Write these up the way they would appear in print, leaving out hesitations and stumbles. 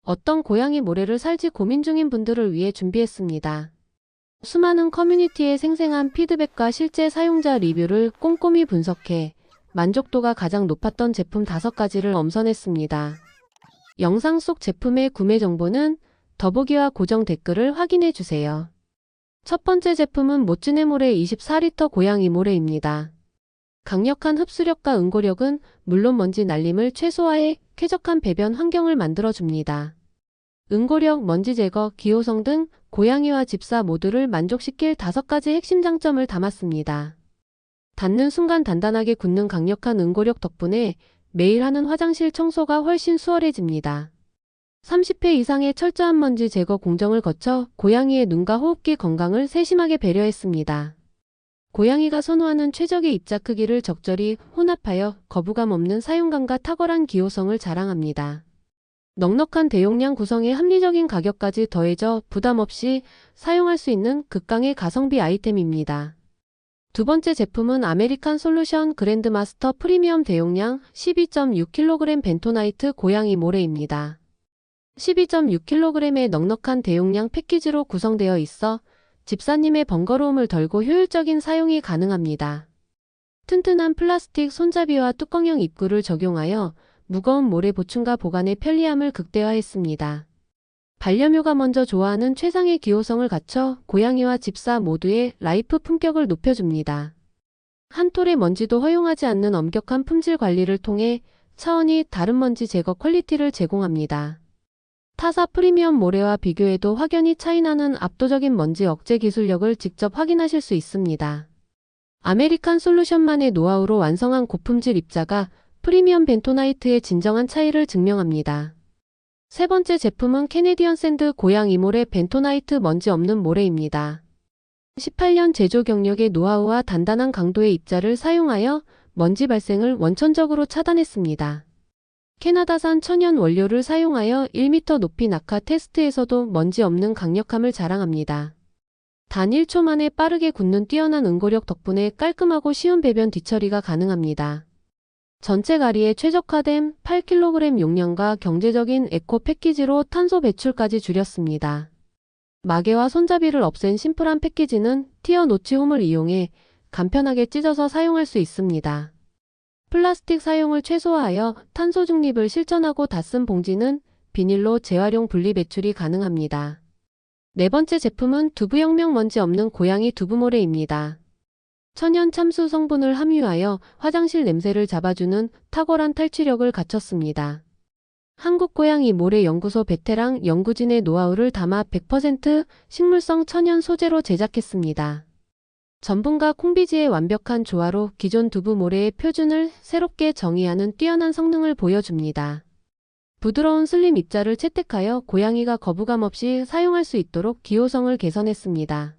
어떤 고양이 모래를 살지 고민 중인 분들을 위해 준비했습니다. 수많은 커뮤니티의 생생한 피드백과 실제 사용자 리뷰를 꼼꼼히 분석해 만족도가 가장 높았던 제품 5가지를 엄선했습니다. 영상 속 제품의 구매 정보는 더보기와 고정 댓글을 확인해 주세요. 첫 번째 제품은 모찌네 모래 24리터 고양이 모래입니다. 강력한 흡수력과 응고력은 물론 먼지 날림을 최소화해 쾌적한 배변 환경을 만들어줍니다. 응고력, 먼지 제거, 기호성 등 고양이와 집사 모두를 만족시킬 5가지 핵심 장점을 담았습니다. 닿는 순간 단단하게 굳는 강력한 응고력 덕분에 매일 하는 화장실 청소가 훨씬 수월해집니다. 30회 이상의 철저한 먼지 제거 공정을 거쳐 고양이의 눈과 호흡기 건강을 세심하게 배려했습니다. 고양이가 선호하는 최적의 입자 크기를 적절히 혼합하여 거부감 없는 사용감과 탁월한 기호성을 자랑합니다. 넉넉한 대용량 구성에 합리적인 가격까지 더해져 부담 없이 사용할 수 있는 극강의 가성비 아이템입니다. 두 번째 제품은 아메리칸 솔루션 그랜드마스터 프리미엄 대용량 12.6kg 벤토나이트 고양이 모래입니다. 12.6kg의 넉넉한 대용량 패키지로 구성되어 있어 집사님의 번거로움을 덜고 효율적인 사용이 가능합니다. 튼튼한 플라스틱 손잡이와 뚜껑형 입구를 적용하여 무거운 모래 보충과 보관의 편리함을 극대화했습니다. 반려묘가 먼저 좋아하는 최상의 기호성을 갖춰 고양이와 집사 모두의 라이프 품격을 높여줍니다. 한 톨의 먼지도 허용하지 않는 엄격한 품질 관리를 통해 차원이 다른 먼지 제거 퀄리티를 제공합니다. 타사 프리미엄 모래와 비교해도 확연히 차이나는 압도적인 먼지 억제 기술력을 직접 확인하실 수 있습니다. 아메리칸 솔루션만의 노하우로 완성한 고품질 입자가 프리미엄 벤토나이트의 진정한 차이를 증명합니다. 세 번째 제품은 캐네디언 샌드 고양이 모래 벤토나이트 먼지 없는 모래입니다. 18년 제조 경력의 노하우와 단단한 강도의 입자를 사용하여 먼지 발생을 원천적으로 차단했습니다. 캐나다산 천연 원료를 사용하여 1m 높이 낙하 테스트에서도 먼지 없는 강력함을 자랑합니다. 단 1초 만에 빠르게 굳는 뛰어난 응고력 덕분에 깔끔하고 쉬운 배변 뒤처리가 가능합니다. 전체 가리에 최적화된 8kg 용량과 경제적인 에코 패키지로 탄소 배출까지 줄였습니다. 마개와 손잡이를 없앤 심플한 패키지는 티어 노치 홈을 이용해 간편하게 찢어서 사용할 수 있습니다. 플라스틱 사용을 최소화하여 탄소 중립을 실천하고 닫쓴 봉지는 비닐로 재활용 분리 배출이 가능합니다. 네 번째 제품은 두부혁명 먼지 없는 고양이 두부모래입니다. 천연 참수 성분을 함유하여 화장실 냄새를 잡아주는 탁월한 탈취력을 갖췄습니다. 한국고양이 모래 연구소 베테랑 연구진의 노하우를 담아 100% 식물성 천연 소재로 제작했습니다. 전분과 콩비지의 완벽한 조화로 기존 두부 모래의 표준을 새롭게 정의하는 뛰어난 성능을 보여줍니다. 부드러운 슬림 입자를 채택하여 고양이가 거부감 없이 사용할 수 있도록 기호성을 개선했습니다.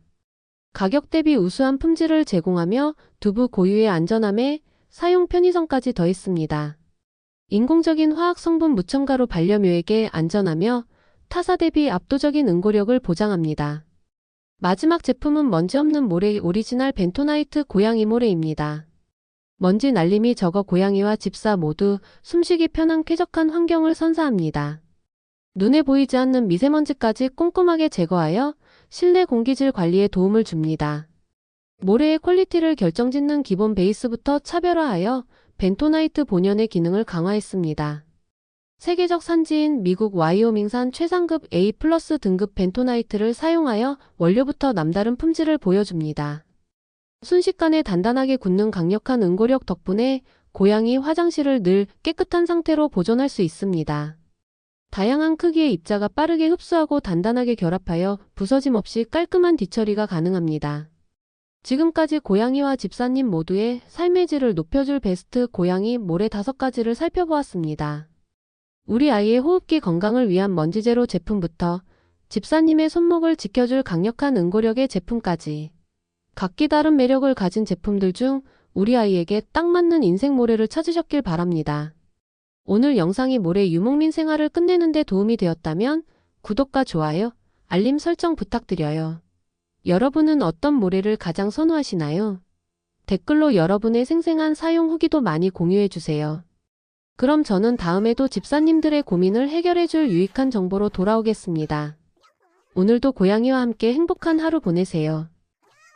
가격 대비 우수한 품질을 제공하며 두부 고유의 안전함에 사용 편의성까지 더했습니다. 인공적인 화학 성분 무첨가로 반려묘에게 안전하며 타사 대비 압도적인 응고력을 보장합니다. 마지막 제품은 먼지 없는 모래 오리지널 벤토나이트 고양이 모래입니다. 먼지 날림이 적어 고양이와 집사 모두 숨쉬기 편한 쾌적한 환경을 선사합니다. 눈에 보이지 않는 미세먼지까지 꼼꼼하게 제거하여 실내 공기질 관리에 도움을 줍니다. 모래의 퀄리티를 결정짓는 기본 베이스부터 차별화하여 벤토나이트 본연의 기능을 강화했습니다. 세계적 산지인 미국 와이오밍산 최상급 A+ 등급 벤토나이트를 사용하여 원료부터 남다른 품질을 보여줍니다. 순식간에 단단하게 굳는 강력한 응고력 덕분에 고양이 화장실을 늘 깨끗한 상태로 보존할 수 있습니다. 다양한 크기의 입자가 빠르게 흡수하고 단단하게 결합하여 부서짐 없이 깔끔한 뒤처리가 가능합니다. 지금까지 고양이와 집사님 모두의 삶의 질을 높여줄 베스트 고양이 모래 5가지를 살펴보았습니다. 우리 아이의 호흡기 건강을 위한 먼지 제로 제품부터 집사님의 손목을 지켜줄 강력한 응고력의 제품까지 각기 다른 매력을 가진 제품들 중 우리 아이에게 딱 맞는 인생 모래를 찾으셨길 바랍니다. 오늘 영상이 모래 유목민 생활을 끝내는 데 도움이 되었다면 구독과 좋아요, 알림 설정 부탁드려요. 여러분은 어떤 모래를 가장 선호하시나요? 댓글로 여러분의 생생한 사용 후기도 많이 공유해주세요. 그럼 저는 다음에도 집사님들의 고민을 해결해줄 유익한 정보로 돌아오겠습니다. 오늘도 고양이와 함께 행복한 하루 보내세요.